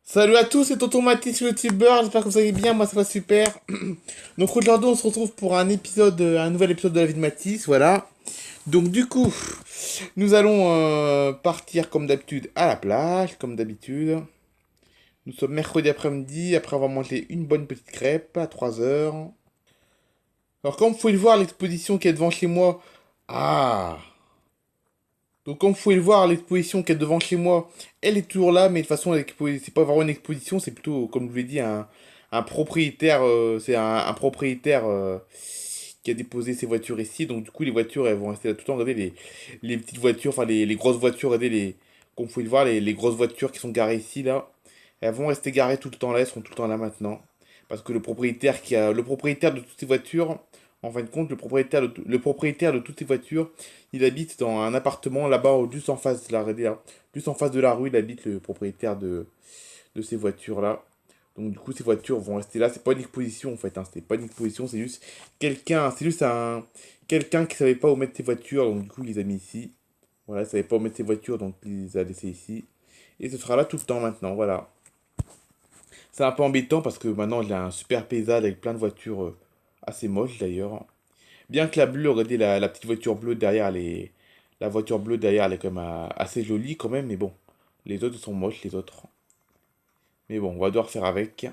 Salut à tous, c'est Tonton Mathis, le youtubeur, j'espère que vous allez bien, moi ça va super. Donc aujourd'hui on se retrouve pour un épisode, un nouvel épisode de la vie de Mathis, voilà. Donc du coup, nous allons partir comme d'habitude à la plage, comme d'habitude. Nous sommes mercredi après-midi, après avoir mangé une bonne petite crêpe à 3 heures. Alors comme vous pouvez le voir, l'exposition qui est devant chez moi... Ah, donc comme vous pouvez le voir, l'exposition qui est devant chez moi, elle est toujours là, mais de toute façon, c'est pas vraiment une exposition, c'est plutôt, comme je vous l'ai dit, un propriétaire, c'est un propriétaire qui a déposé ses voitures ici. Donc du coup, les voitures, elles vont rester là tout le temps. Regardez les petites voitures, enfin les grosses voitures, regardez comme vous pouvez le voir, les grosses voitures qui sont garées ici, là, elles vont rester garées tout le temps là, elles seront tout le temps là maintenant. Parce que le propriétaire de toutes ces voitures, en fin de compte, le propriétaire de toutes ces voitures, il habite dans un appartement là-bas, juste en face de regardez là, juste en face de la rue, il habite le propriétaire de ces voitures-là. Donc du coup, ces voitures vont rester là. C'est pas une exposition en fait, hein. C'est pas une exposition, c'est juste un quelqu'un qui savait pas où mettre ses voitures, donc du coup, il les a mis ici. Voilà, il savait pas où mettre ses voitures, donc il les a laissées ici. Et ce sera là tout le temps maintenant, voilà. C'est un peu embêtant parce que maintenant, il y a un super paysage avec plein de voitures assez moches d'ailleurs. Bien que la bleue, regardez la petite voiture bleue derrière, la voiture bleue derrière, elle est quand même assez jolie quand même, mais bon, les autres sont moches, les autres. Mais bon, on va devoir faire avec.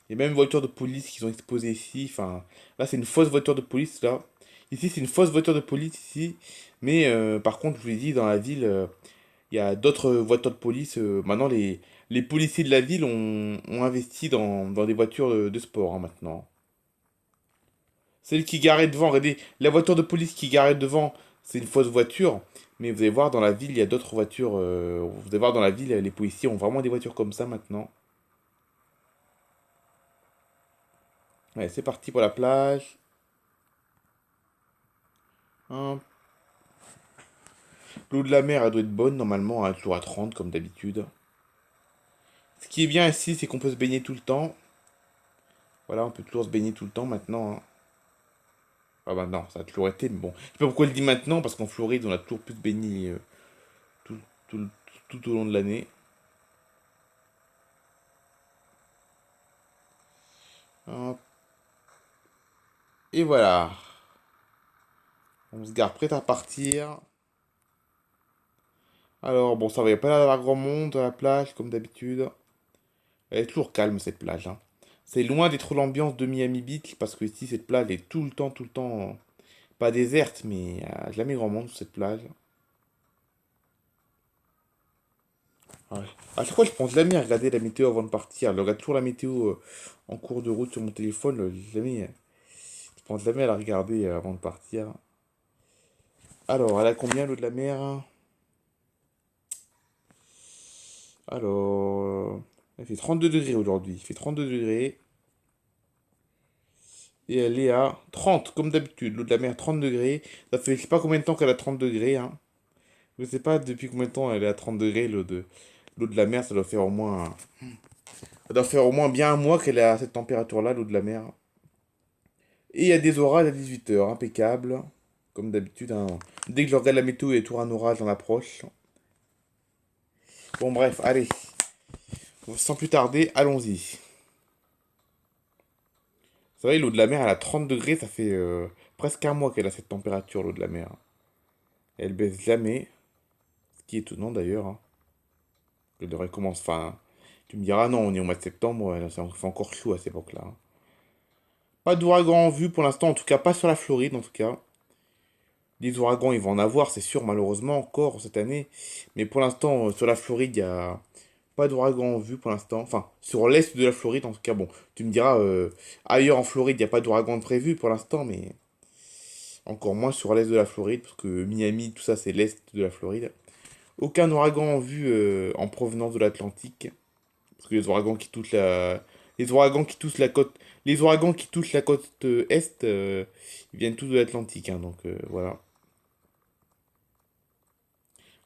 Les mêmes voitures de police qui sont exposées ici, enfin, là c'est une fausse voiture de police, là. Ici c'est une fausse voiture de police, ici. Mais par contre, je vous l'ai dit, dans la ville, il y a d'autres voitures de police. Maintenant, les policiers de la ville ont investi dans des voitures de sport, hein, maintenant. Celle qui garait devant, regardez, la voiture de police qui garait devant, c'est une fausse voiture. Mais vous allez voir, dans la ville, il y a d'autres voitures. Vous allez voir, dans la ville, les policiers ont vraiment des voitures comme ça maintenant. Ouais, c'est parti pour la plage. Hop. L'eau de la mer, elle doit être bonne, normalement, hein, toujours à 30, comme d'habitude. Ce qui est bien ici, c'est qu'on peut se baigner tout le temps. Voilà, on peut toujours se baigner tout le temps maintenant, hein. Ah bah non, ça a toujours été, mais bon. Je sais pas pourquoi je le dis maintenant, parce qu'en Floride, on a toujours pu se baigner tout, tout, tout au long de l'année. Hop. Et voilà. On se garde prêt à partir. Alors, bon, ça va, y a pas l'air d'avoir grand monde à la plage, comme d'habitude. Elle est toujours calme, cette plage, hein. C'est loin d'être l'ambiance de Miami Beach, parce que ici, cette plage est tout le temps, pas déserte, mais y a jamais grand monde sur cette plage. Ouais. À chaque fois, je pense jamais à regarder la météo avant de partir. Je regarde toujours la météo en cours de route sur mon téléphone. Je pense jamais à la regarder avant de partir. Alors, elle a combien l'eau de la mer? Alors, elle fait 32 degrés aujourd'hui. Il fait 32 degrés. Et elle est à 30, comme d'habitude. L'eau de la mer, 30 degrés. Ça fait je sais pas combien de temps qu'elle a 30 degrés, hein. Je sais pas depuis combien de temps elle est à 30 degrés, l'eau de la mer. Ça doit faire au moins bien un mois qu'elle est à cette température-là, l'eau de la mer. Et il y a des orages à 18 heures, impeccable. Comme d'habitude, hein. Dès que je regarde la météo, il y a toujours un orage en approche. Bon, bref, allez. Sans plus tarder, allons-y. Vous savez, l'eau de la mer, elle a 30 degrés, ça fait presque un mois qu'elle a cette température, l'eau de la mer. Elle baisse jamais, ce qui est étonnant d'ailleurs, hein. Elle devrait commencer, enfin, tu me diras, non, on est au mois de septembre, ouais, là, fait encore chaud à cette époque-là, hein. Pas d'ouragan en vue pour l'instant, en tout cas pas sur la Floride, en tout cas. Des ouragans, ils vont en avoir, c'est sûr, malheureusement, encore cette année. Mais pour l'instant, sur la Floride, il n'y a pas d'ouragan en vue pour l'instant. Enfin, sur l'est de la Floride, en tout cas, bon, tu me diras, ailleurs en Floride, il n'y a pas d'ouragan de prévu pour l'instant, mais encore moins sur l'est de la Floride, parce que Miami, tout ça, c'est l'est de la Floride. Aucun ouragan en vue en provenance de l'Atlantique, parce que les ouragans qui touchent la côte, les ouragans qui touchent la côte est, ils viennent tous de l'Atlantique, hein, donc voilà.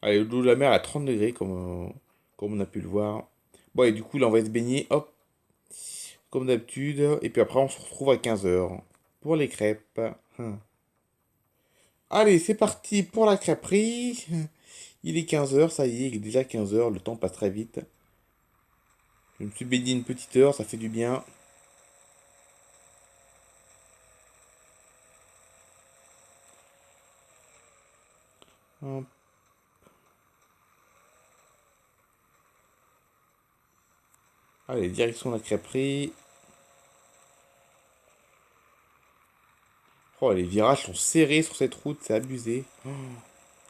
Allez, l'eau de la mer à 30 degrés, comme on a pu le voir. Bon, et du coup, là, on va se baigner, hop, comme d'habitude. Et puis après, on se retrouve à 15 heures pour les crêpes. Allez, c'est parti pour la crêperie. Il est 15 heures, ça y est, il est déjà 15 heures, le temps passe très vite. Je me suis baigné une petite heure, ça fait du bien. Hop. Allez, direction la crêperie. Oh, les virages sont serrés sur cette route, c'est abusé. Oh,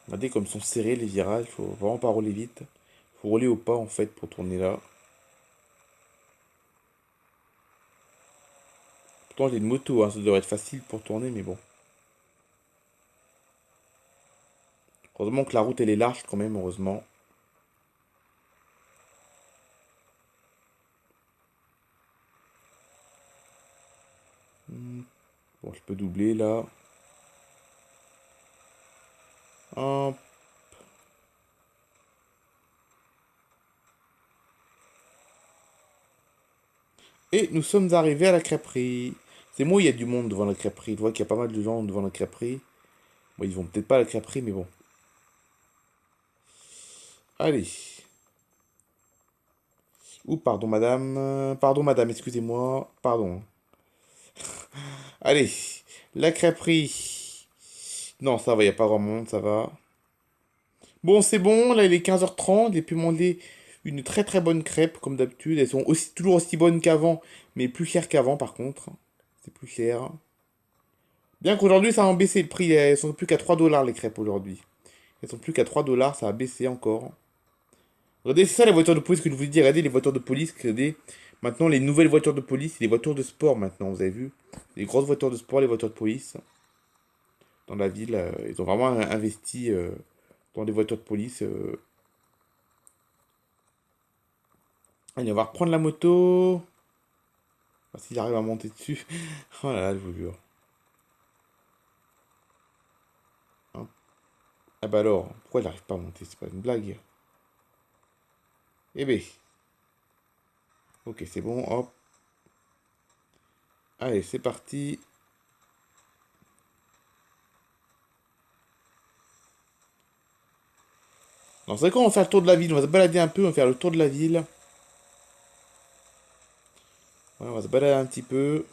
regardez comme sont serrés les virages, faut vraiment pas rouler vite. Faut rouler au pas en fait pour tourner là. Pourtant j'ai une moto, hein, ça devrait être facile pour tourner, mais bon. Heureusement que la route elle est large quand même, heureusement. Hmm. Bon, je peux doubler là. Hop. Et nous sommes arrivés à la crêperie. C'est moi, il y a du monde devant la crêperie. Je vois qu'il y a pas mal de gens devant la crêperie. Bon, ils vont peut-être pas à la crêperie, mais bon. Allez. Ou pardon madame. Pardon madame, excusez-moi. Pardon. Allez. La crêperie. Non, ça va, il n'y a pas grand monde, ça va. Bon, c'est bon, là il est 15h30. J'ai pu manger une très très bonne crêpe, comme d'habitude. Elles sont aussi, toujours aussi bonnes qu'avant, mais plus chères qu'avant par contre. C'est plus cher. Bien qu'aujourd'hui ça a baissé le prix. Elles sont plus qu'à 3 dollars les crêpes aujourd'hui. Elles sont plus qu'à 3 dollars, ça a baissé encore. Regardez, c'est ça les voitures de police que je vous dis. Regardez les voitures de police. Regardez. Maintenant, les nouvelles voitures de police, c'est les voitures de sport maintenant, vous avez vu? Les grosses voitures de sport, les voitures de police. Dans la ville, ils ont vraiment investi dans des voitures de police. Allez, on va reprendre la moto. Ah, s'il arrive à monter dessus. Oh là là, je vous jure. Hein. Ah bah alors, pourquoi il n'arrive pas à monter? C'est pas une blague. Eh ben, ok, c'est bon, hop. Allez, c'est parti. Alors, c'est quand on va faire le tour de la ville? On va se balader un peu, on va faire le tour de la ville. Ouais, on va se balader un petit peu.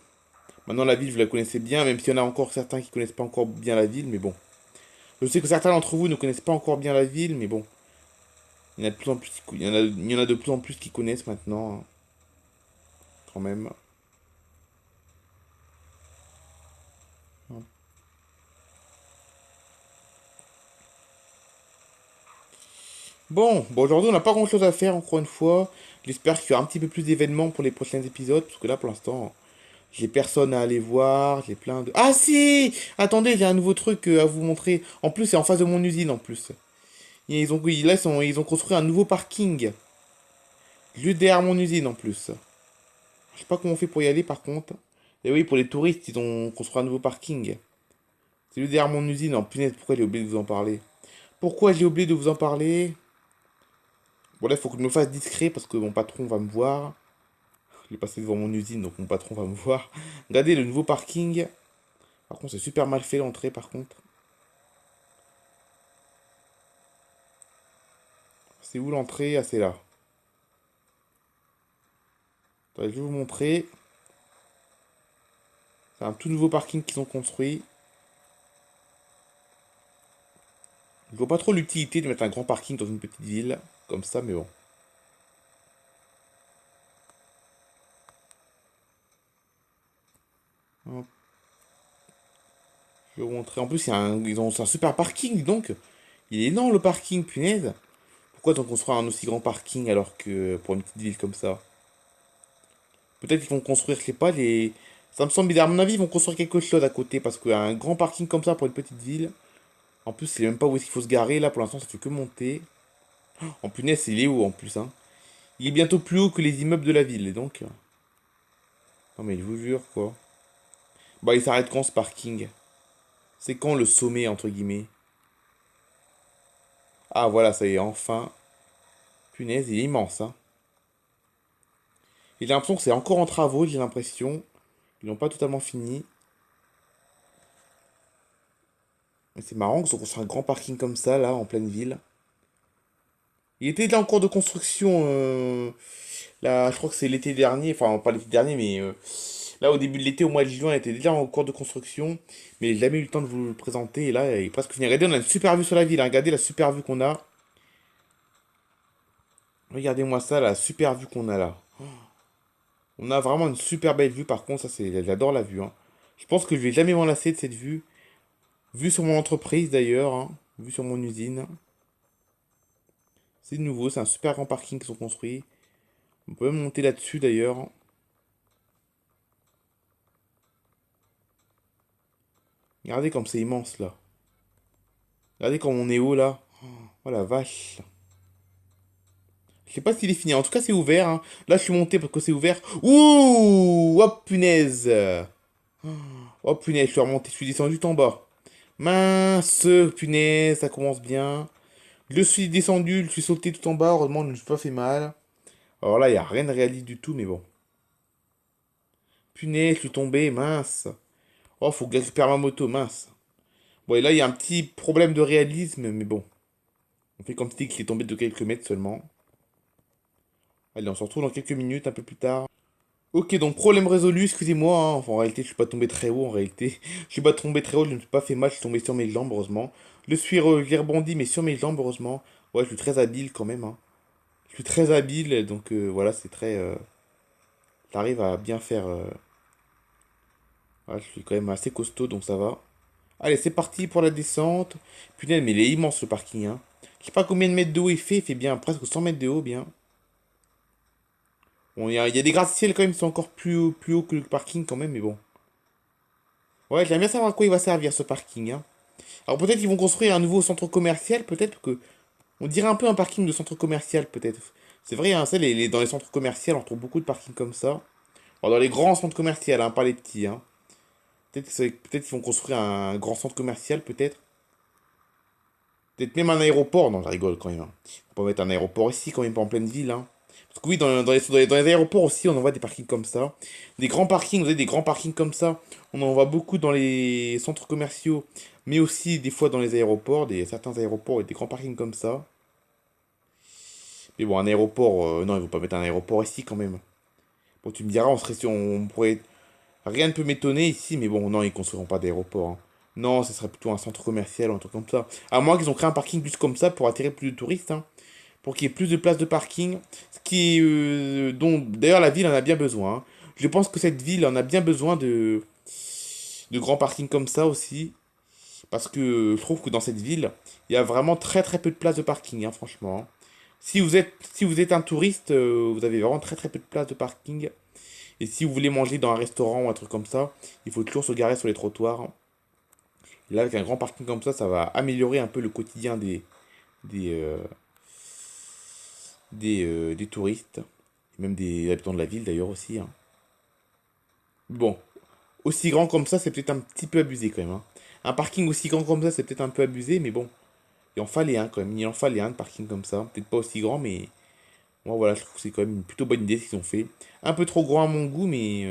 Maintenant, la ville, vous la connaissez bien, même s'il y en a encore certains qui connaissent pas encore bien la ville, mais bon. Je sais que certains d'entre vous ne connaissent pas encore bien la ville, mais bon. Il y en a de plus en plus, il y en a de plus en plus qui connaissent maintenant, hein, quand même. Bon, aujourd'hui, on n'a pas grand-chose à faire, encore une fois. J'espère qu'il y aura un petit peu plus d'événements pour les prochains épisodes, parce que là, pour l'instant, j'ai personne à aller voir, j'ai plein de... Ah si! Attendez, j'ai un nouveau truc à vous montrer. En plus, c'est en face de mon usine, en plus. Ils ont, là, ils ont construit un nouveau parking. Juste derrière mon usine, en plus. Je sais pas comment on fait pour y aller, par contre. Et oui, pour les touristes, ils ont construit un nouveau parking. C'est juste derrière mon usine. En punaise, pourquoi j'ai oublié de vous en parler? Pourquoi j'ai oublié de vous en parler? Bon, là, il faut que je me fasse discret, parce que mon patron va me voir. Je vais passer devant mon usine, donc mon patron va me voir. Regardez le nouveau parking. Par contre, c'est super mal fait l'entrée, par contre. C'est où l'entrée? Ah, c'est là. Attendez, je vais vous montrer. C'est un tout nouveau parking qu'ils ont construit. Je vois pas trop l'utilité de mettre un grand parking dans une petite ville. Comme ça, mais bon. Hop, je vais vous montrer. En plus, ils ont c'est un super parking, donc. Il est énorme, le parking, punaise. Pourquoi t'en construire un aussi grand parking alors que pour une petite ville comme ça? Peut-être qu'ils vont construire, je sais pas, les... Ça me semble bizarre. À mon avis, ils vont construire quelque chose à côté parce qu'un grand parking comme ça pour une petite ville. En plus, c'est même pas où est-ce qu'il faut se garer. Là, pour l'instant, ça fait que monter. En punaise, il est haut en plus, hein. Il est bientôt plus haut que les immeubles de la ville. Et donc. Non, mais je vous jure, quoi. Bah, il s'arrête quand ce parking? C'est quand le sommet, entre guillemets? Ah, voilà, ça y est, enfin. Punaise, il est immense, hein. Et j'ai l'impression que c'est encore en travaux, j'ai l'impression. Ils n'ont pas totalement fini. Mais c'est marrant qu'ils ont construit un grand parking comme ça, là, en pleine ville. Il était déjà en cours de construction Là, je crois que c'est l'été dernier, enfin pas l'été dernier, mais là au début de l'été, au mois de juin, elle était déjà en cours de construction, mais j'ai jamais eu le temps de vous le présenter. Et là, il est presque fini. Regardez, on a une super vue sur la ville, hein. Regardez la super vue qu'on a. Regardez-moi ça, la super vue qu'on a là. On a vraiment une super belle vue, par contre, ça c'est, j'adore la vue, hein. Je pense que je vais jamais m'en lasser de cette vue. Vue sur mon entreprise d'ailleurs, hein. Vue sur mon usine. C'est nouveau, c'est un super grand parking qu'ils ont construit. On peut même monter là-dessus d'ailleurs. Regardez comme c'est immense là. Regardez comme on est haut là. Oh la vache. Je sais pas s'il est fini. En tout cas, c'est ouvert, hein. Là, je suis monté parce que c'est ouvert. Ouh! Oh punaise! Oh punaise, je suis remonté, je suis descendu tout en bas. Mince, punaise, ça commence bien. Je suis descendu, je suis sauté tout en bas. Heureusement, je ne me suis pas fait mal. Alors là, il n'y a rien de réaliste du tout, mais bon. Punaise, je suis tombé, mince. Oh, faut que j'aspire ma moto, mince. Bon, et là, il y a un petit problème de réalisme, mais bon. On fait comme si qu'il est tombé de quelques mètres seulement. Allez, on se retrouve dans quelques minutes, un peu plus tard. Ok, donc problème résolu, excusez-moi, hein. Enfin, en réalité, je suis pas tombé très haut, en réalité. Je suis pas tombé très haut, je ne me suis pas fait mal, je suis tombé sur mes jambes, heureusement. J'ai rebondi, mais sur mes jambes, heureusement. Ouais, je suis très habile quand même, hein. Je suis très habile, donc voilà, c'est très... j'arrive à bien faire... voilà, je suis quand même assez costaud, donc ça va. Allez, c'est parti pour la descente. Punaise, mais il est immense ce parking, hein. Je sais pas combien de mètres de haut il fait bien presque 100 mètres de haut, bien. Bon, il y a des gratte-ciel quand même qui sont encore plus haut que le parking quand même, mais bon. Ouais, j'aimerais bien savoir à quoi il va servir ce parking, hein. Alors peut-être qu'ils vont construire un nouveau centre commercial, peut-être que... On dirait un peu un parking de centre commercial, peut-être. C'est vrai, hein, ça, dans les centres commerciaux, on trouve beaucoup de parkings comme ça. Alors, dans les grands centres commerciaux, hein, pas les petits, hein. Peut-être qu'ils vont construire un grand centre commercial, peut-être. Peut-être même un aéroport. Non, je rigole quand même, hein. Faut pas mettre un aéroport ici, quand même, pas en pleine ville, hein. Parce que oui, dans les aéroports aussi, on en voit des parkings comme ça. Des grands parkings, vous avez des grands parkings comme ça. On en voit beaucoup dans les centres commerciaux, mais aussi des fois dans les aéroports, certains aéroports et des grands parkings comme ça. Mais bon, un aéroport, non, ils vont pas mettre un aéroport ici quand même. Bon, tu me diras, on pourrait, rien ne peut m'étonner ici, mais bon, non, ils construiront pas d'aéroport, hein. Non, ce serait plutôt un centre commercial ou un truc comme ça. À moins qu'ils ont créé un parking juste comme ça pour attirer plus de touristes, hein, pour qu'il y ait plus de places de parking, ce qui, dont d'ailleurs la ville en a bien besoin, hein. Je pense que cette ville en a bien besoin de grands parkings comme ça aussi, parce que je trouve que dans cette ville, il y a vraiment très très peu de places de parking, hein, franchement, hein. Si vous êtes un touriste, vous avez vraiment très très peu de places de parking. Et si vous voulez manger dans un restaurant ou un truc comme ça, il faut toujours se garer sur les trottoirs. Et là, avec un grand parking comme ça va améliorer un peu le quotidien des, euh, des touristes. Et même des habitants de la ville d'ailleurs aussi, hein. Bon, aussi grand comme ça, c'est peut-être un petit peu abusé quand même, hein. Un parking aussi grand comme ça, c'est peut-être un peu abusé, mais bon, il en fallait un quand même. Il en fallait un de parking comme ça. Peut-être pas aussi grand, mais moi voilà, je trouve que c'est quand même une plutôt bonne idée ce qu'ils ont fait. Un peu trop grand à mon goût, mais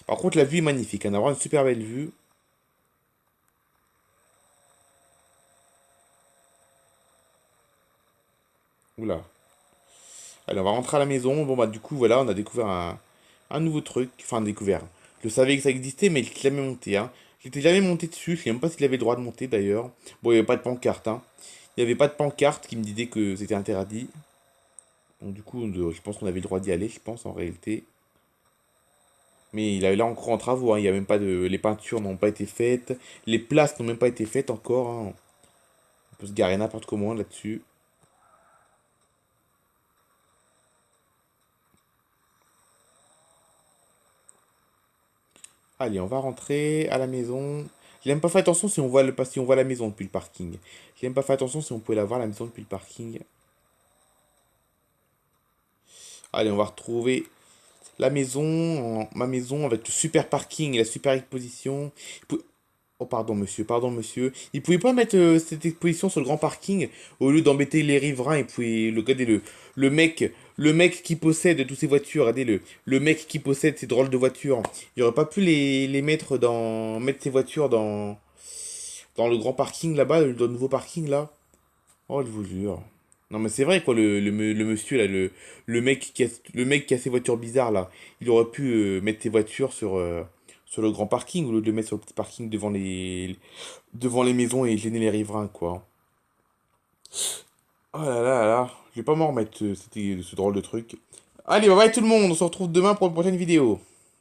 par contre la vue est magnifique. On a vraiment une super belle vue. Oula. Allez, on va rentrer à la maison. Bon, bah, du coup, voilà, on a découvert un nouveau truc. Enfin, découvert. Je savais que ça existait, mais je l'ai jamais monté, hein. J'étais jamais monté dessus. Je sais même pas s'il avait le droit de monter d'ailleurs. Bon, il n'y avait pas de pancarte, hein. Il n'y avait pas de pancarte qui me disait que c'était interdit. Donc, du coup, je pense qu'on avait le droit d'y aller, je pense, en réalité. Mais il est là encore en travaux, hein. Il y a même pas de... Les peintures n'ont pas été faites. Les places n'ont même pas été faites encore, hein. On peut se garer n'importe comment là-dessus. Allez, on va rentrer à la maison. J'ai même pas fait attention si on voit si on voit la maison depuis le parking. J'ai même pas fait attention si on pouvait la voir la maison depuis le parking. Allez, on va retrouver la maison, ma maison avec le super parking et la super exposition. Oh, pardon, monsieur. Il pouvait pas mettre cette exposition sur le grand parking au lieu d'embêter les riverains. Il pouvait regardez le mec qui possède toutes ces voitures. Regardez le mec qui possède ces drôles de voitures. Il aurait pas pu les mettre mettre ces voitures dans le grand parking là-bas, dans le nouveau parking là. Oh, je vous jure. Non, mais c'est vrai, quoi, le monsieur, là, le mec qui a ses voitures bizarres, là, il aurait pu mettre ses voitures sur le grand parking au lieu de le mettre sur le petit parking devant les maisons et gêner les riverains, quoi. Oh là là là, je vais pas m'en remettre, c'était ce drôle de truc. Allez, bye bye tout le monde, on se retrouve demain pour une prochaine vidéo.